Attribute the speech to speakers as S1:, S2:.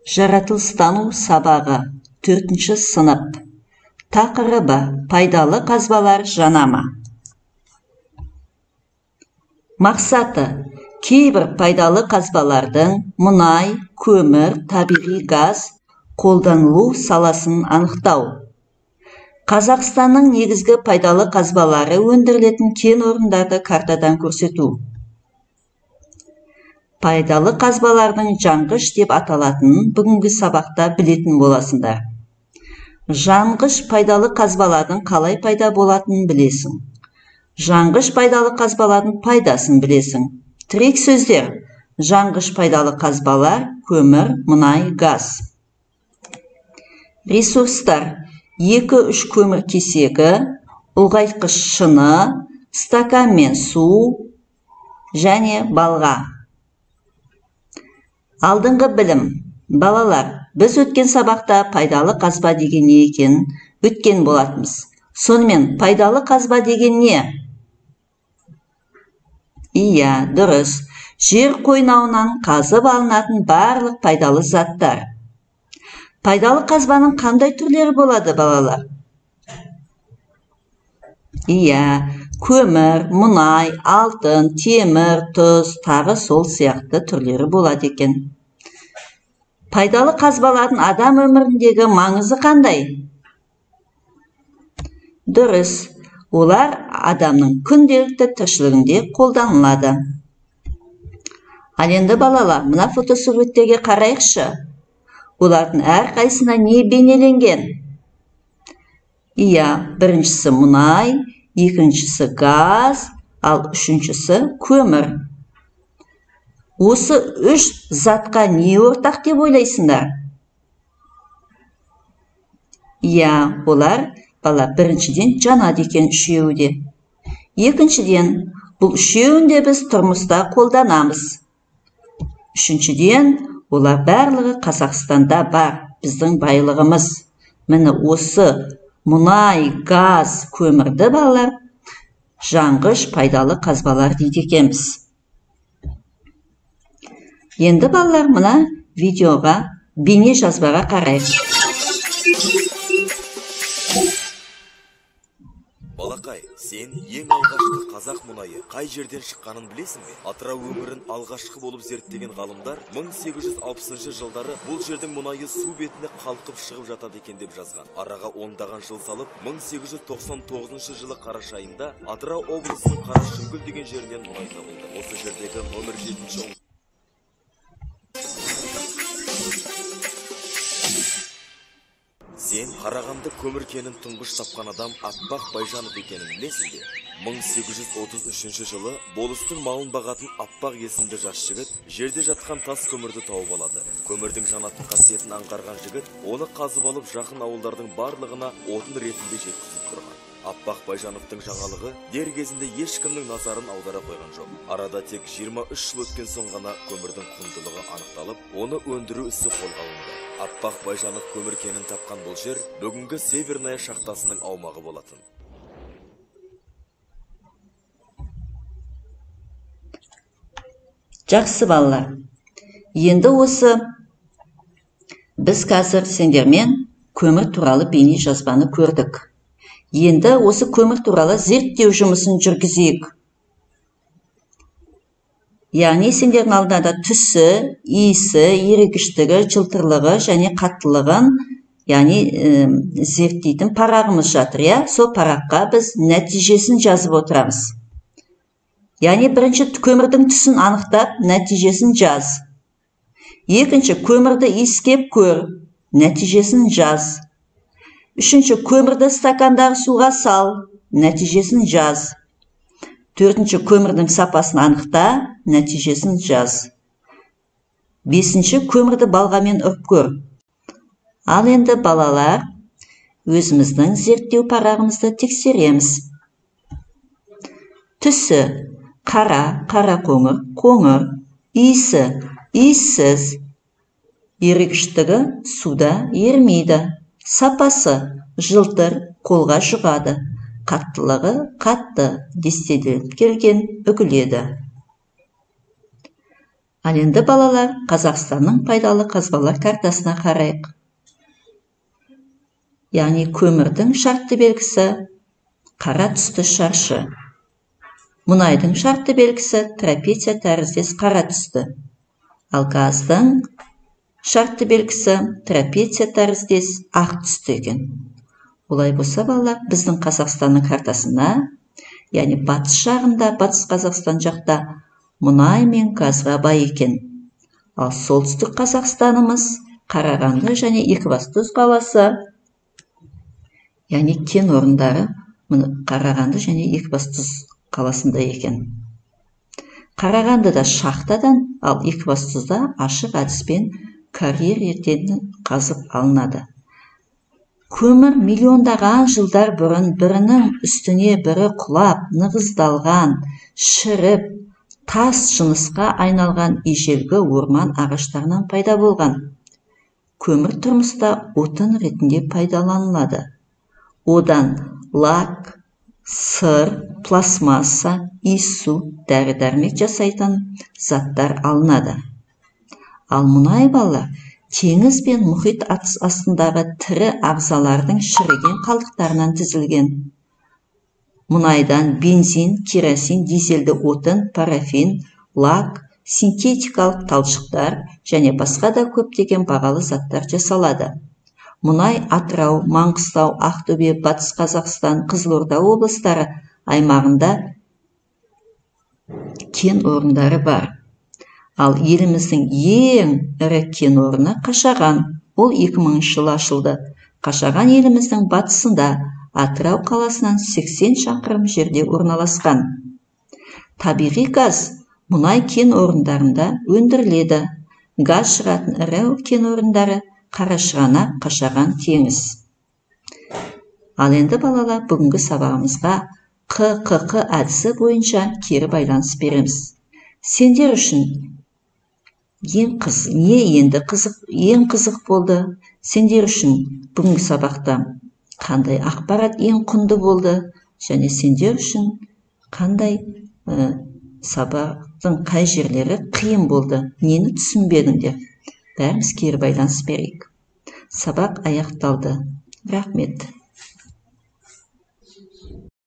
S1: Жаратылыстану сабағы 4-ші сынып. Тақырыбы пайдалы қазбалар жанама. Мақсаты кейбір пайдалы қазбалардың мұнай, көмір, табиғи газ қолданылу саласын анықтау. Қазақстанның негізгі пайдалы қазбалары өндірілетін кен орындарды картадан көрсету. Пайдалы қазбалардың жанғыш деп аталатынын бүгінгі сабақта білетін боласыңдар. Жанғыш пайдалы қазбалардың қалай пайда болатынын білесің. Жанғыш пайдалы қазбалардың пайдасын білесің. Тірек сөздер: жанғыш пайдалы қазбалар, көмір, мұнай, газ. Ресурстар: 2-3 көмір кесегі, ұлғайтқыш шыны, стакан мен су және балға. Алдыңғы білім. Балалар, біз өткен сабақта пайдалы қазба деген не екенін өткен болатынбыз. Сонымен пайдалы қазба деген не? Иә, дұрыс. Жер қойнауынан қазып алынатын барлық пайдалы заттар. Пайдалы қазбаның қандай түрлері болады, балалар? Иә, көмір, мұнай, алтын, темір, тұз, тағы сол сияқты түрлері болады екен. Пайдалы қазбалардың адам өміріндегі маңызы қандай? Дұрыс, олар адамның күнделікті тіршілігінде қолданылады. Ал енді балалар, мына фотосуреттерге қарайықшы. Олардың әрқайсына не бейнеленген? Иә, біріншісі мұнай, екіншісі газ, ал үшіншісі көмір. Осы үш затқа не ортақ деп ойлайсыңдар? Иә, олар біріншіден жанады екен үшеуі де. Екіншіден, бұл үшеуін де біз тұрмыста қолданамыз. Үшіншіден, олар барлығы Қазақстанда бар, біздің байлығымыз. Міне осы мұнай, газ, көмірді балалар жанғыш пайдалы қазбалар дейді екенбіз. Енді балалар, мына видеоға, бейне жазбаға қарайық.
S2: Балақай, сен ең алғашқы қазақ мұнайы қай жерден шыққанын білесің бе? Атырау өңірін алғашқы болып зерттеген ғалымдар 1860 жылдары бұл жердің мұнайы су бетіне қалқып шығып жатады екен деп жазған. Араға ондаған жыл салып, 1899 жылы қараша айында Атырау облысының Қарашүңгіл деген жерінен мұнай табылды. Осы жердегі номер 7-ші Сен Қарағанды көмір кенін тұңғыш тапқан адам Аппақ Байжанов екенін білесің бе? 1833 жылы болыстың малын бағатын Аппақ есімді жас жігіт жерде жатқан тас көмірді тауып алады. Көмірдің жанатын қасиетін аңғарған жігіт оны қазып алып жақын ауылдардың барлығына отын ретінде жеткізіп тұрған. Аппақ Байжановтың жаңалығы дер кезінде ешкімнің назарын аудара қойған жоқ. Арада тек 23 жыл өткен соң ғана көмірдің құндылығы анықталып, оны өндіру ісі қолға алынды. Аппақ Байжанов көмір кенін тапқан бұл жер бүгінгі Северная шахтасының аумағы болатын.
S1: Жақсы балалар. Енді осы біз қазір сендермен көмір туралы бейне жазбаны көрдік. Енді осы көмір туралы зерттеу жұмысын жүргізейік. Яғни сендердің алдында түсі, иісі, ерегіштігі, жылтырлығы және қаттылығын, яғни зерттейтін парағымыз жатыр, иә? Сол параққа біз нәтижесін жазып отырамыз. Яғни бірінші көмірдің түсін анықтап, нәтижесін жаз. Екінші, көмірді иіскеп көр, нәтижесін жаз. Үшінші, көмірді стакандағы суға сал, нәтижесін жаз. Төртінші, көмірдің сапасын анықта, нәтижесін жаз. Бесінші, көмірді балғамен ұрып көр. Ал енді балалар, өзіміздің зерттеу парағымызды тексереміз. Түсі: қара, қара қоңыр, қоңыр. Иісі: иіссіз. Ерегіштігі: суда ерімейді. Сапасы: жылтыр, қолға жұғады. Қаттылығы: қатты, дестеден келген, үгіледі. Ал енді балалар, Қазақстанның пайдалы қазбалар картасына қарайық. Яғни көмірдің шартты белгісі қара түсті шаршы. Мұнайдың шартты белгісі трапеция тәріздес қара түсті. Ал газдың шартты белгісі трапеция тәріздес ақ түсті екен. Олай болса балалар, біздің Қазақстанның картасына, яғни батыс жағында, батыс Қазақстан жақта мұнай мен газға бай екен. Ал солтүстік Қазақстанымыз Қарағанды және Екібастұз қаласы, яғни кен орындары Қарағанды және Екібастұз қаласында екен. Қарағандыда шахтадан, ал Екібастұзда ашық әдіспен карьерден қазып алынады. Көмір миллиондаған жылдар бұрын бірінің үстіне бірі құлап, нығыздалған, шіріп, тас жынысқа айналған ежелгі орман ағаштарынан пайда болған. Көмір тұрмыста отын ретінде пайдаланылады. Одан лак, сыр, пластмасса, иіссу, дәрі-дәрмек жасайтын заттар алынады. Ал мұнай балалар, теңіз бен мұхит астындағы тірі ағзалардың шіріген қалдықтарынан түзілген. Мұнайдан бензин, керосин, дизельді отын, парафин, лак, синтетикалық талшықтар және басқа да көптеген бағалы заттар жасалады. Мұнай Атырау, Маңғыстау, Ақтөбе, Батыс Қазақстан, Қызылорда облыстары аймағында кен орындары бар. Ал еліміздің ең ірі кен орны Қашаған. Ол 2000 жылы ашылды. Қашаған еліміздің батысында Атырау қаласынан 80 шақырым жерде орналасқан. Табиғи газ мұнай кен орындарында өндіріледі. Газ шығатын ірі кен орындары Қарашығанақ, Қашаған, теңіз. Ал енді балалар, бүгінгі сабағымызға қ әдісі бойынша кері байланыс береміз. Сендер үшін ең қызық болды? Сендер үшін бүгінгі сабақта қандай ақпарат ең құнды болды? Және сендер үшін қандай сабақтың қай жерлері қиын болды? Нені түсінбедіңдер? Бәріміз кері байланыс берейік. Сабақ аяқталды. Рахмет.